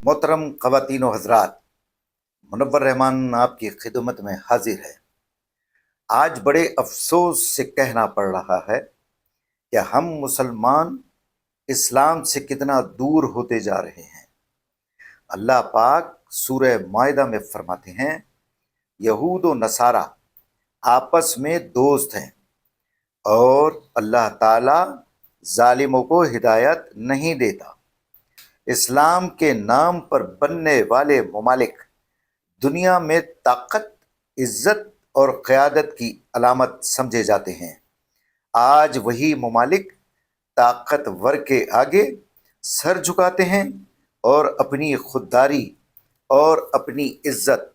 محترم خواتین و حضرات، منور رحمان آپ کی خدمت میں حاضر ہے۔ آج بڑے افسوس سے کہنا پڑ رہا ہے کہ ہم مسلمان اسلام سے کتنا دور ہوتے جا رہے ہیں۔ اللہ پاک سورہ مائدہ میں فرماتے ہیں، یہود و نصارہ آپس میں دوست ہیں اور اللہ تعالیٰ ظالموں کو ہدایت نہیں دیتا۔ اسلام کے نام پر بننے والے ممالک دنیا میں طاقت، عزت اور قیادت کی علامت سمجھے جاتے ہیں۔ آج وہی ممالک طاقتور کے آگے سر جھکاتے ہیں اور اپنی خودداری اور اپنی عزت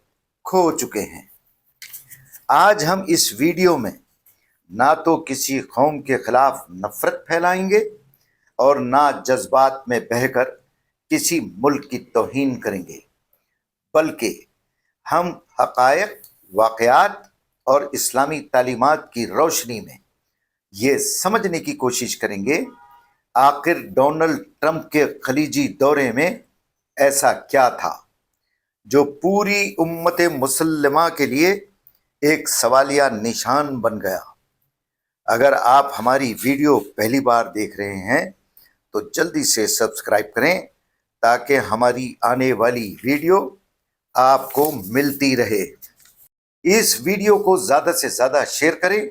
کھو چکے ہیں۔ آج ہم اس ویڈیو میں نہ تو کسی قوم کے خلاف نفرت پھیلائیں گے اور نہ جذبات میں بہہ کر کسی ملک کی توہین کریں گے، بلکہ ہم حقائق، واقعات اور اسلامی تعلیمات کی روشنی میں یہ سمجھنے کی کوشش کریں گے آخر ڈونلڈ ٹرمپ کے خلیجی دورے میں ایسا کیا تھا جو پوری امت مسلمہ کے لیے ایک سوالیہ نشان بن گیا۔ اگر آپ ہماری ویڈیو پہلی بار دیکھ رہے ہیں تو جلدی سے سبسکرائب کریں تاکہ ہماری آنے والی ویڈیو آپ کو ملتی رہے۔ اس ویڈیو کو زیادہ سے زیادہ شیئر کریں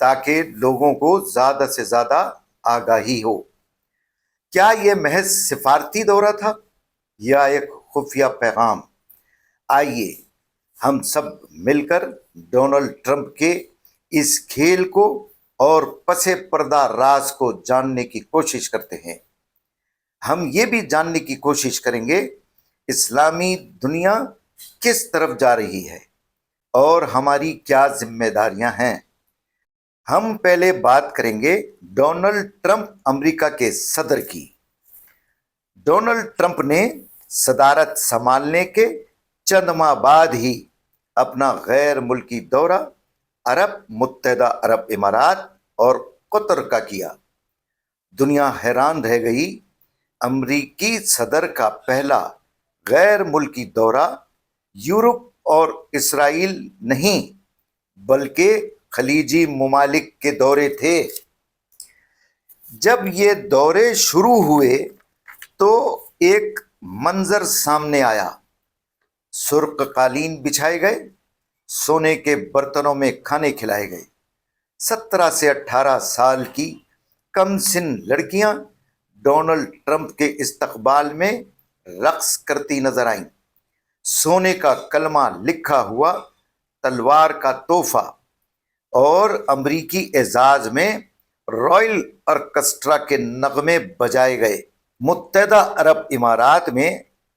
تاکہ لوگوں کو زیادہ سے زیادہ آگاہی ہو۔ کیا یہ محض سفارتی دورہ تھا یا ایک خفیہ پیغام؟ آئیے ہم سب مل کر ڈونلڈ ٹرمپ کے اس کھیل کو اور پس پردہ راز کو جاننے کی کوشش کرتے ہیں۔ ہم یہ بھی جاننے کی کوشش کریں گے اسلامی دنیا کس طرف جا رہی ہے اور ہماری کیا ذمہ داریاں ہیں۔ ہم پہلے بات کریں گے ڈونلڈ ٹرمپ امریکہ کے صدر کی۔ ڈونلڈ ٹرمپ نے صدارت سنبھالنے کے چند ماہ بعد ہی اپنا غیر ملکی دورہ عرب متحدہ عرب امارات اور قطر کا کیا۔ دنیا حیران رہ گئی، امریکی صدر کا پہلا غیر ملکی دورہ یورپ اور اسرائیل نہیں بلکہ خلیجی ممالک کے دورے تھے۔ جب یہ دورے شروع ہوئے تو ایک منظر سامنے آیا۔ سرخ قالین بچھائے گئے، سونے کے برتنوں میں کھانے کھلائے گئے۔ 17 سے 18 سال کی کم سن لڑکیاں ڈونلڈ ٹرمپ کے استقبال میں رقص کرتی نظر آئیں۔ سونے کا کلمہ لکھا ہوا تلوار کا تحفہ اور امریکی اعزاز میں رائل آرکسٹرا کے نغمے بجائے گئے۔ متحدہ عرب امارات میں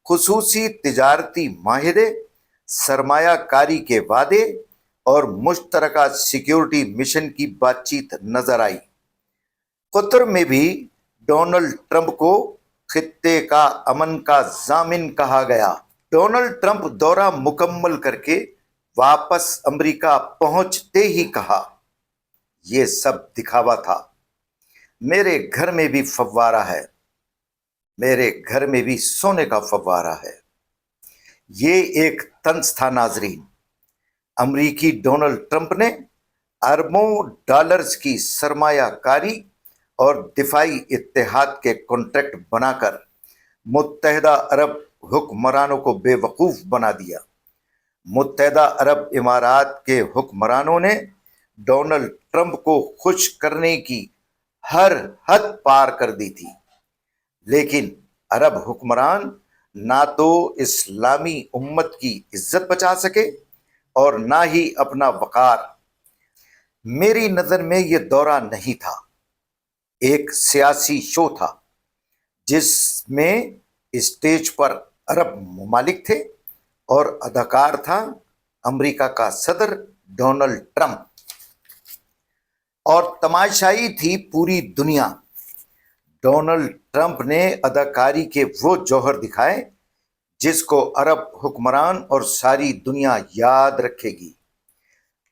خصوصی تجارتی معاہدے، سرمایہ کاری کے وعدے اور مشترکہ سیکیورٹی مشن کی بات چیت نظر آئی۔ قطر میں بھی ڈونلڈ ٹرمپ کو خطے کا امن کا ضامن کہا گیا۔ ڈونلڈ ٹرمپ دورہ مکمل کر کے واپس امریکہ پہنچتے ہی کہا، یہ سب دکھاوا تھا، میرے گھر میں بھی فوارہ ہے، میرے گھر میں بھی سونے کا فوارہ ہے۔ یہ ایک طنز تھا ناظرین۔ امریکی ڈونلڈ ٹرمپ نے اربوں ڈالرز کی سرمایہ کاری اور دفاعی اتحاد کے کانٹریکٹ بنا کر متحدہ عرب حکمرانوں کو بے وقوف بنا دیا۔ متحدہ عرب امارات کے حکمرانوں نے ڈونلڈ ٹرمپ کو خوش کرنے کی ہر حد پار کر دی تھی، لیکن عرب حکمران نہ تو اسلامی امت کی عزت بچا سکے اور نہ ہی اپنا وقار۔ میری نظر میں یہ دورہ نہیں تھا، ایک سیاسی شو تھا جس میں اسٹیج پر عرب ممالک تھے اور اداکار تھا امریکہ کا صدر ڈونلڈ ٹرمپ، اور تماشائی تھی پوری دنیا۔ ڈونلڈ ٹرمپ نے اداکاری کے وہ جوہر دکھائے جس کو عرب حکمران اور ساری دنیا یاد رکھے گی۔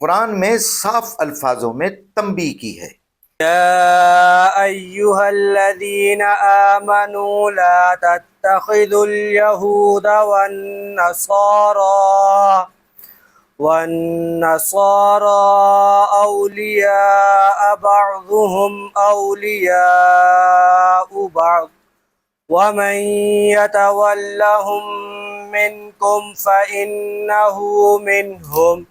قرآن میں صاف الفاظوں میں تنبیہ کی ہے يا أيها الذين آمنوا لا تتخذوا اليهود والنصارى أولياء بعضهم أولياء بعض ومن يتولهم منكم فإنه منهم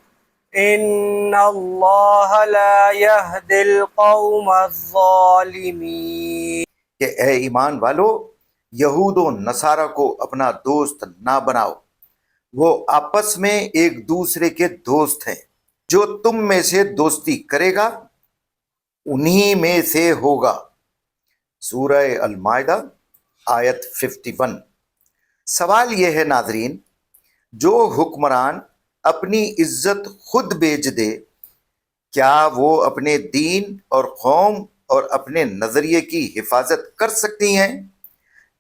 إن الله لا يهدي القوم الظالمين. کہ اے ایمان والو، یہود و نصارہ کو اپنا دوست نہ بناؤ، وہ آپس میں ایک دوسرے کے دوست ہیں۔ جو تم میں سے دوستی کرے گا انہی میں سے ہوگا۔ سورہ المائدہ آیت 51۔ سوال یہ ہے ناظرین، جو حکمران اپنی عزت خود بیچ دے، کیا وہ اپنے دین اور قوم اور اپنے نظریے کی حفاظت کر سکتی ہیں؟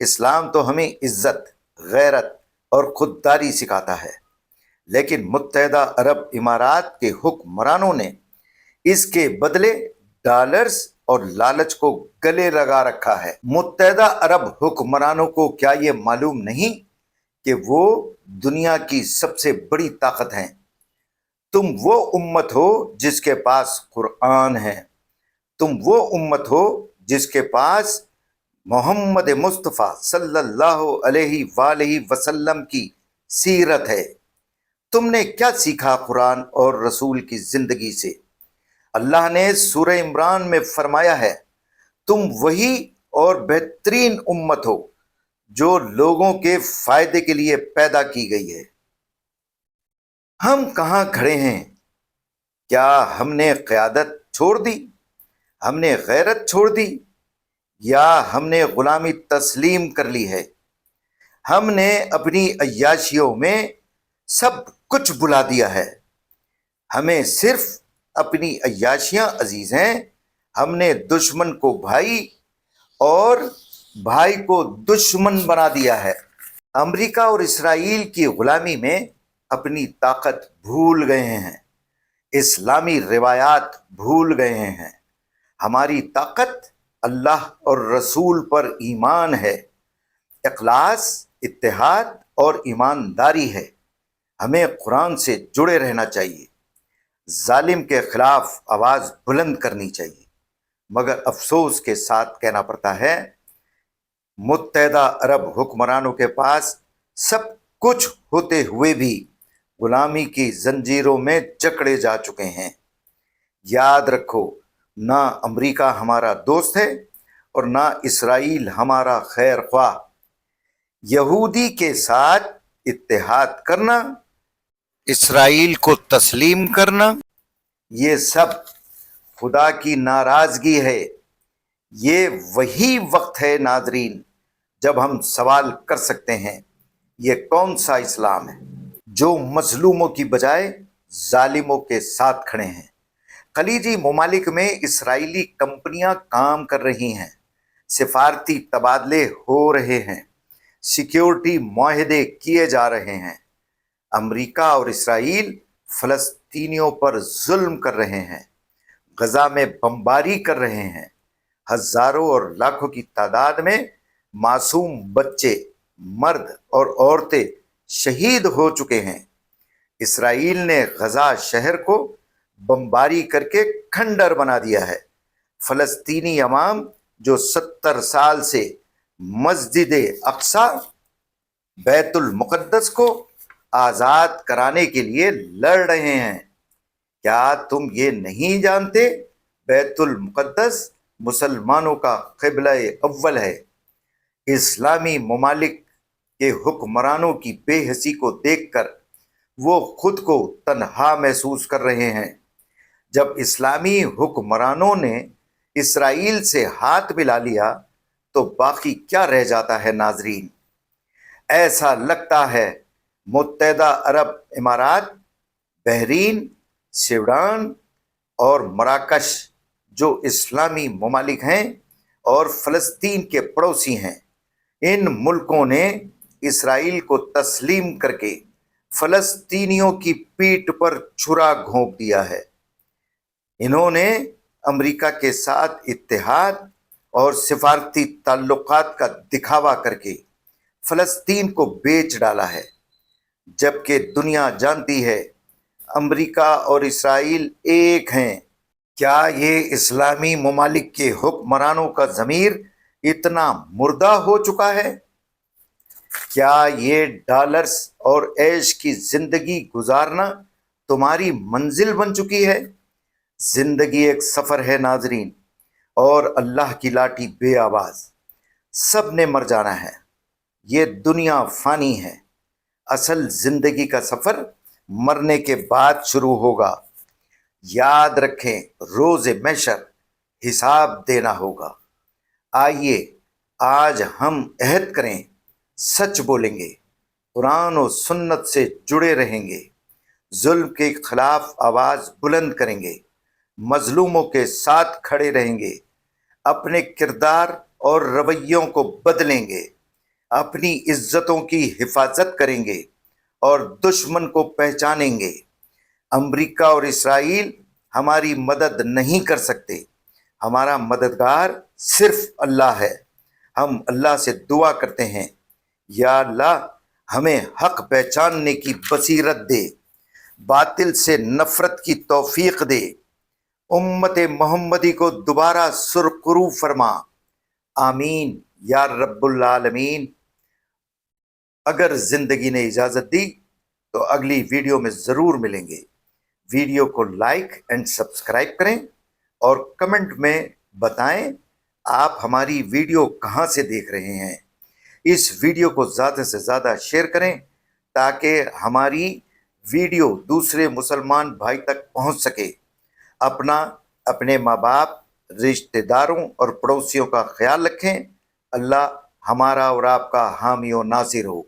اسلام تو ہمیں عزت، غیرت اور خودداری سکھاتا ہے، لیکن متحدہ عرب امارات کے حکمرانوں نے اس کے بدلے ڈالرز اور لالچ کو گلے لگا رکھا ہے۔ متحدہ عرب حکمرانوں کو کیا یہ معلوم نہیں کہ وہ دنیا کی سب سے بڑی طاقت ہیں؟ تم وہ امت ہو جس کے پاس قرآن ہے، تم وہ امت ہو جس کے پاس محمد مصطفیٰ صلی اللہ علیہ وآلہ وسلم کی سیرت ہے۔ تم نے کیا سیکھا قرآن اور رسول کی زندگی سے؟ اللہ نے سورہ عمران میں فرمایا ہے، تم وہی اور بہترین امت ہو جو لوگوں کے فائدے کے لیے پیدا کی گئی ہے۔ ہم کہاں کھڑے ہیں؟ کیا ہم نے قیادت چھوڑ دی؟ ہم نے غیرت چھوڑ دی؟ یا ہم نے غلامی تسلیم کر لی ہے؟ ہم نے اپنی عیاشیوں میں سب کچھ بلا دیا ہے۔ ہمیں صرف اپنی عیاشیاں عزیز ہیں۔ ہم نے دشمن کو بھائی اور بھائی کو دشمن بنا دیا ہے۔ امریکہ اور اسرائیل کی غلامی میں اپنی طاقت بھول گئے ہیں، اسلامی روایات بھول گئے ہیں۔ ہماری طاقت اللہ اور رسول پر ایمان ہے، اخلاص، اتحاد اور ایمانداری ہے۔ ہمیں قرآن سے جڑے رہنا چاہیے، ظالم کے خلاف آواز بلند کرنی چاہیے، مگر افسوس کے ساتھ کہنا پڑتا ہے متحدہ عرب حکمرانوں کے پاس سب کچھ ہوتے ہوئے بھی غلامی کی زنجیروں میں جکڑے جا چکے ہیں۔ یاد رکھو، نہ امریکہ ہمارا دوست ہے اور نہ اسرائیل ہمارا خیر خواہ۔ یہودی کے ساتھ اتحاد کرنا، اسرائیل کو تسلیم کرنا، یہ سب خدا کی ناراضگی ہے۔ یہ وہی وقت ہے ناظرین جب ہم سوال کر سکتے ہیں، یہ کون سا اسلام ہے جو مظلوموں کی بجائے ظالموں کے ساتھ کھڑے ہیں؟ خلیجی ممالک میں اسرائیلی کمپنیاں کام کر رہی ہیں، سفارتی تبادلے ہو رہے ہیں، سیکیورٹی معاہدے کیے جا رہے ہیں۔ امریکہ اور اسرائیل فلسطینیوں پر ظلم کر رہے ہیں، غزہ میں بمباری کر رہے ہیں، ہزاروں اور لاکھوں کی تعداد میں معصوم بچے، مرد اور عورتیں شہید ہو چکے ہیں۔ اسرائیل نے غزہ شہر کو بمباری کر کے کھنڈر بنا دیا ہے۔ فلسطینی عوام جو 70 سال سے مسجد اقصی، بیت المقدس کو آزاد کرانے کے لیے لڑ رہے ہیں۔ کیا تم یہ نہیں جانتے بیت المقدس مسلمانوں کا قبلہ اول ہے؟ اسلامی ممالک کے حکمرانوں کی بے حسی کو دیکھ کر وہ خود کو تنہا محسوس کر رہے ہیں۔ جب اسلامی حکمرانوں نے اسرائیل سے ہاتھ ملا لیا تو باقی کیا رہ جاتا ہے ناظرین؟ ایسا لگتا ہے متحدہ عرب امارات، بحرین، سوڈان اور مراکش جو اسلامی ممالک ہیں اور فلسطین کے پڑوسی ہیں، ان ملکوں نے اسرائیل کو تسلیم کر کے فلسطینیوں کی پیٹھ پر چھرا گھونپ دیا ہے۔ انہوں نے امریکہ کے ساتھ اتحاد اور سفارتی تعلقات کا دکھاوا کر کے فلسطین کو بیچ ڈالا ہے، جبکہ دنیا جانتی ہے امریکہ اور اسرائیل ایک ہیں۔ کیا یہ اسلامی ممالک کے حکمرانوں کا ضمیر اتنا مردہ ہو چکا ہے؟ کیا یہ ڈالرز اور عیش کی زندگی گزارنا تمہاری منزل بن چکی ہے؟ زندگی ایک سفر ہے ناظرین، اور اللہ کی لاٹھی بے آواز، سب نے مر جانا ہے۔ یہ دنیا فانی ہے، اصل زندگی کا سفر مرنے کے بعد شروع ہوگا۔ یاد رکھیں، روز محشر حساب دینا ہوگا۔ آئیے آج ہم عہد کریں، سچ بولیں گے، قرآن و سنت سے جڑے رہیں گے، ظلم کے خلاف آواز بلند کریں گے، مظلوموں کے ساتھ کھڑے رہیں گے، اپنے کردار اور رویوں کو بدلیں گے، اپنی عزتوں کی حفاظت کریں گے اور دشمن کو پہچانیں گے۔ امریکہ اور اسرائیل ہماری مدد نہیں کر سکتے، ہمارا مددگار صرف اللہ ہے۔ ہم اللہ سے دعا کرتے ہیں، یا اللہ ہمیں حق پہچاننے کی بصیرت دے، باطل سے نفرت کی توفیق دے، امت محمدی کو دوبارہ سرخرو فرما، آمین یا رب العالمین۔ اگر زندگی نے اجازت دی تو اگلی ویڈیو میں ضرور ملیں گے۔ ویڈیو کو لائک اینڈ سبسکرائب کریں اور کمنٹ میں بتائیں آپ ہماری ویڈیو کہاں سے دیکھ رہے ہیں۔ اس ویڈیو کو زیادہ سے زیادہ شیئر کریں تاکہ ہماری ویڈیو دوسرے مسلمان بھائی تک پہنچ سکے۔ اپنا، اپنے ماں باپ، رشتہ داروں اور پڑوسیوں کا خیال رکھیں۔ اللہ ہمارا اور آپ کا حامی و ناصر ہو۔